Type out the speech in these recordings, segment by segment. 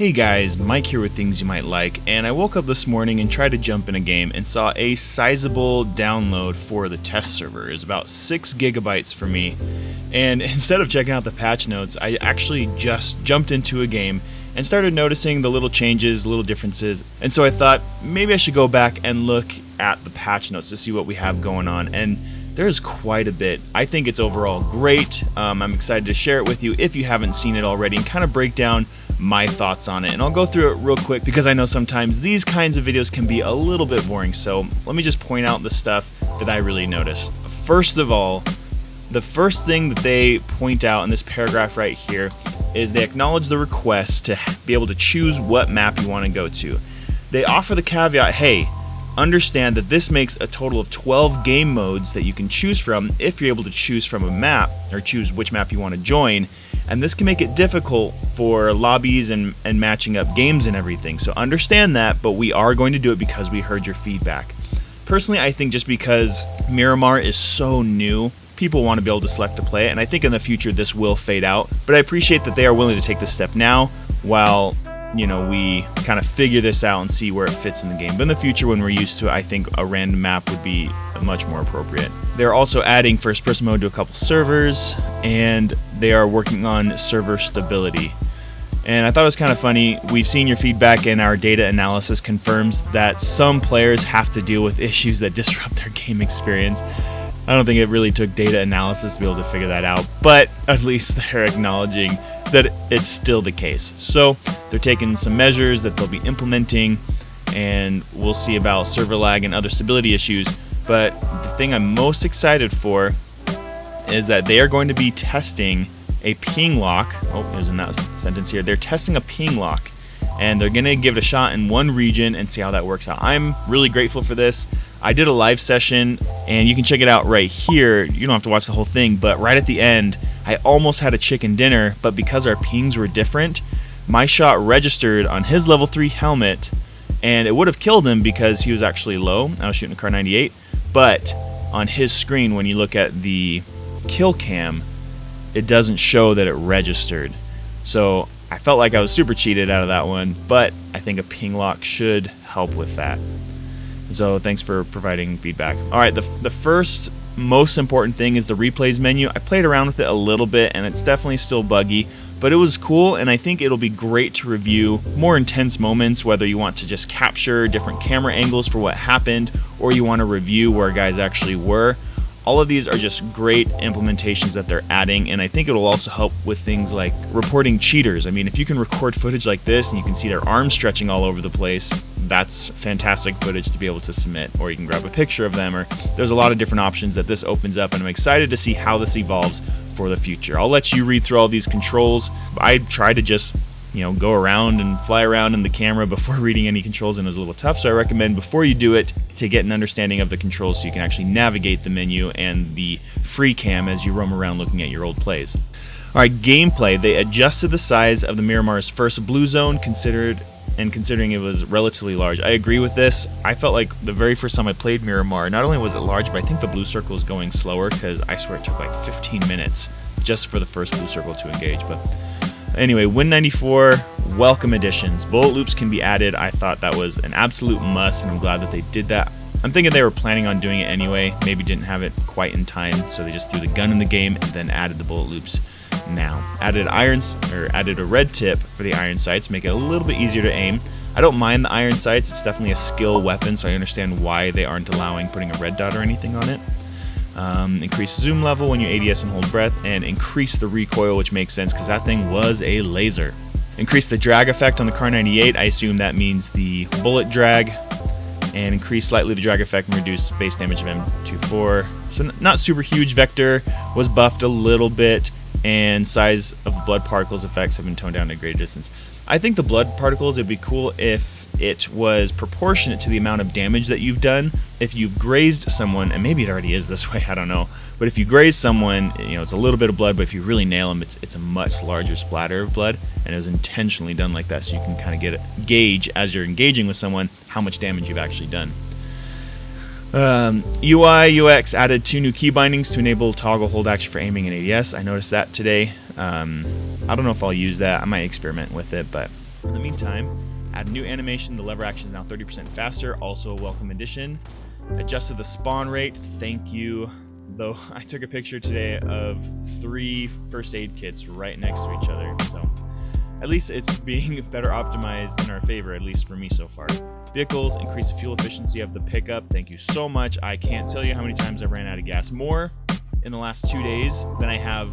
Hey guys, Mike here with things you might like, and I woke up this morning and tried to jump in a game and saw a sizable download for the test server. It was about 6 gigabytes for me, and instead of checking out the patch notes, I actually just jumped into a game and started noticing the little changes, little differences, and so I thought maybe I should go back and look at the patch notes to see what we have going on, and there's quite a bit. I think it's overall great. I'm excited to share it with you if you haven't seen it already and kind of break down my thoughts on it. And I'll go through it real quick because I know sometimes these kinds of videos can be a little bit boring. So let me just point out the stuff that I really noticed. First of all, the first thing that they point out in this paragraph right here is they acknowledge the request to be able to choose what map you want to go to. They offer the caveat, hey, understand that this makes a total of 12 game modes that you can choose from if you're able to choose from a map or choose which map you want to join, and this can make it difficult for lobbies and matching up games and everything. So understand that, but we are going to do it because we heard your feedback. Personally, I think just because Miramar is so new, people want to be able to select to play it, and I think in the future this will fade out, but I appreciate that they are willing to take this step now while we kind of figure this out and see where it fits in the game. But in the future, when we're used to it, I think a random map would be much more appropriate. They're also adding first-person mode to a couple servers, and they are working on server stability. And I thought it was kind of funny. We've seen your feedback, and our data analysis confirms that some players have to deal with issues that disrupt their game experience. I don't think it really took data analysis to be able to figure that out, but at least they're acknowledging that it's still the case. So they're taking some measures that they'll be implementing, and we'll see about server lag and other stability issues. But the thing I'm most excited for is that they are going to be testing a ping lock. Oh, there's a sentence here. They're testing a ping lock, and they're going to give it a shot in one region and see how that works out. I'm really grateful for this. I did a live session, and you can check it out right here. You don't have to watch the whole thing, but right at the end, I almost had a chicken dinner, but because our pings were different, my shot registered on his level 3 helmet, and it would have killed him because he was actually low. I was shooting a Car 98, but on his screen, when you look at the kill cam, it doesn't show that it registered. So I felt like I was super cheated out of that one, but I think a ping lock should help with that. So thanks for providing feedback. Alright, the first most important thing is the replays menu. I played around with it a little bit, and it's definitely still buggy, but it was cool, and I think it'll be great to review more intense moments, whether you want to just capture different camera angles for what happened, or you want to review where guys actually were. All of these are just great implementations that they're adding, and I think it'll also help with things like reporting cheaters. I mean, if you can record footage like this and you can see their arms stretching all over the place, that's fantastic footage to be able to submit, or you can grab a picture of them, or there's a lot of different options that this opens up, and I'm excited to see how this evolves for the future. I'll let you read through all these controls. I try to just go around and fly around in the camera before reading any controls, and it's a little tough, so I recommend before you do it to get an understanding of the controls so you can actually navigate the menu and the free cam as you roam around looking at your old plays. Alright, gameplay. They adjusted the size of the Miramar's first blue zone considering it was relatively large. I agree with this. I felt like the very first time I played Miramar, not only was it large, but I think the blue circle is going slower because I swear it took like 15 minutes just for the first blue circle to engage. But anyway, Win94, welcome additions. Bullet loops can be added. I thought that was an absolute must, and I'm glad that they did that. I'm thinking they were planning on doing it anyway, maybe didn't have it quite in time, so they just threw the gun in the game and then added the bullet loops now. Added a red tip for the iron sights, make it a little bit easier to aim. I don't mind the iron sights, it's definitely a skill weapon, so I understand why they aren't allowing putting a red dot or anything on it. Increase zoom level when you ADS and hold breath, and increase the recoil, which makes sense because that thing was a laser. Increase the drag effect on the Car 98, I assume that means the bullet drag, and increase slightly the drag effect and reduce base damage of M24. So not super huge. Vector was buffed a little bit, and size of blood particles effects have been toned down to a greater distance. I think the blood particles, it'd be cool if it was proportionate to the amount of damage that you've done. If you've grazed someone, and maybe it already is this way, I don't know, but if you graze someone, it's a little bit of blood, but if you really nail them, it's a much larger splatter of blood, and it was intentionally done like that so you can kind of get a gauge as you're engaging with someone how much damage you've actually done. UIUX added 2 new key bindings to enable toggle hold action for aiming and ADS. I noticed that today. I don't know if I'll use that. I might experiment with it, but In the meantime, add a new animation. The lever action is now 30% faster, also a welcome addition. Adjusted the spawn rate, thank you. Though I took a picture today of 3 first aid kits right next to each other, so at least it's being better optimized in our favor, at least for me so far. Vehicles, increase the fuel efficiency of the pickup. Thank you so much. I can't tell you how many times I ran out of gas. More in the last 2 days than I have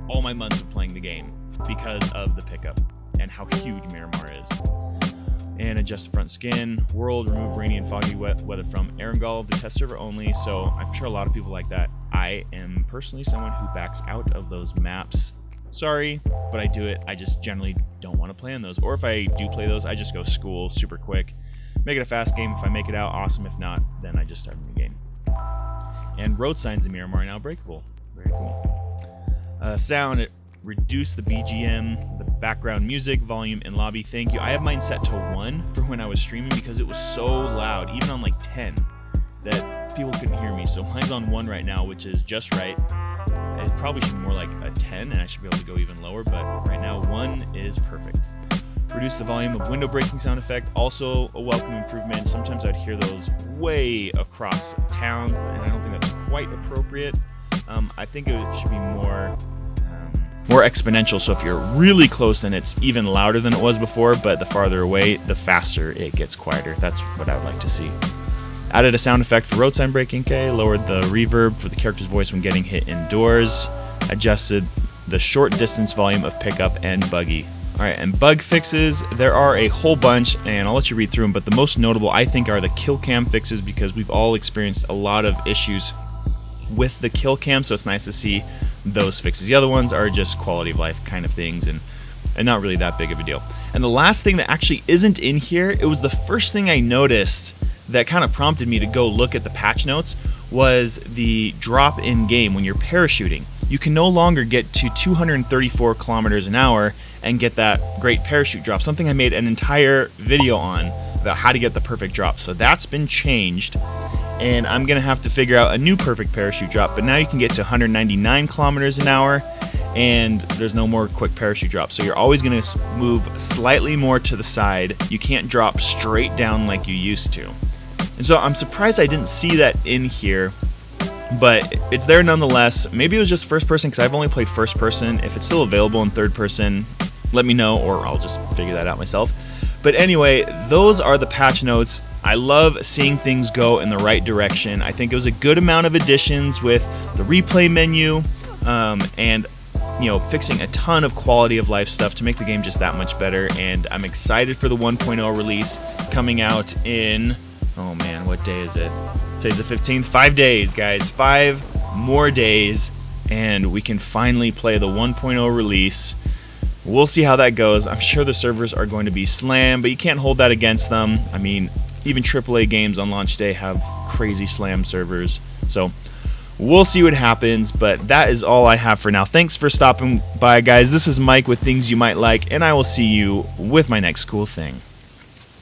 all my months of playing the game because of the pickup and how huge Miramar is. And adjust the front skin. World, remove rainy and foggy weather from Erangel, the test server only. So I'm sure a lot of people like that. I am personally someone who backs out of those maps. Sorry, but I do it. I just generally don't want to play on those. Or if I do play those, I just go school super quick. Make it a fast game. If I make it out, awesome. If not, then I just start a new game. And road signs in Miramar are now breakable. Very cool. Sound, reduce the BGM, the background music, volume, and lobby. Thank you. I have mine set to 1 for when I was streaming because it was so loud, even on like 10, that people couldn't hear me. So mine's on 1 right now, which is just right. It probably should be more like a 10, and I should be able to go even lower, but right now 1 is perfect. Reduce the volume of window breaking sound effect, also a welcome improvement. Sometimes I'd hear those way across towns, and I don't think that's quite appropriate. I think it should be more exponential, so if you're really close then it's even louder than it was before, but the farther away, the faster it gets quieter. That's what I would like to see. Added a sound effect for road sign breaking, okay. Lowered the reverb for the character's voice when getting hit indoors. Adjusted the short distance volume of pickup and buggy. Alright, and bug fixes, there are a whole bunch, and I'll let you read through them, but the most notable I think are the kill cam fixes, because we've all experienced a lot of issues with the kill cam, so it's nice to see those fixes. The other ones are just quality of life kind of things, and not really that big of a deal. And the last thing that actually isn't in here, it was the first thing I noticed that kind of prompted me to go look at the patch notes, was the drop in game when you're parachuting. You can no longer get to 234 kilometers an hour and get that great parachute drop, something I made an entire video on about how to get the perfect drop. So that's been changed, and I'm gonna have to figure out a new perfect parachute drop. But now you can get to 199 kilometers an hour, and there's no more quick parachute drop. So you're always gonna move slightly more to the side. You can't drop straight down like you used to. And so I'm surprised I didn't see that in here, but it's there nonetheless. Maybe it was just first person, because I've only played first person. If it's still available in third person, let me know, or I'll just figure that out myself. But anyway, those are the patch notes. I love seeing things go in the right direction. I think it was a good amount of additions with the replay menu, and fixing a ton of quality of life stuff to make the game just that much better. And I'm excited for the 1.0 release coming out in, oh man, what day is it? Today's the 15th. 5 days, guys. 5 more days, and we can finally play the 1.0 release. We'll see how that goes. I'm sure the servers are going to be slammed, but you can't hold that against them. I mean, even AAA games on launch day have crazy slam servers. So we'll see what happens, but that is all I have for now. Thanks for stopping by, guys. This is Mike with Things You Might Like, and I will see you with my next cool thing.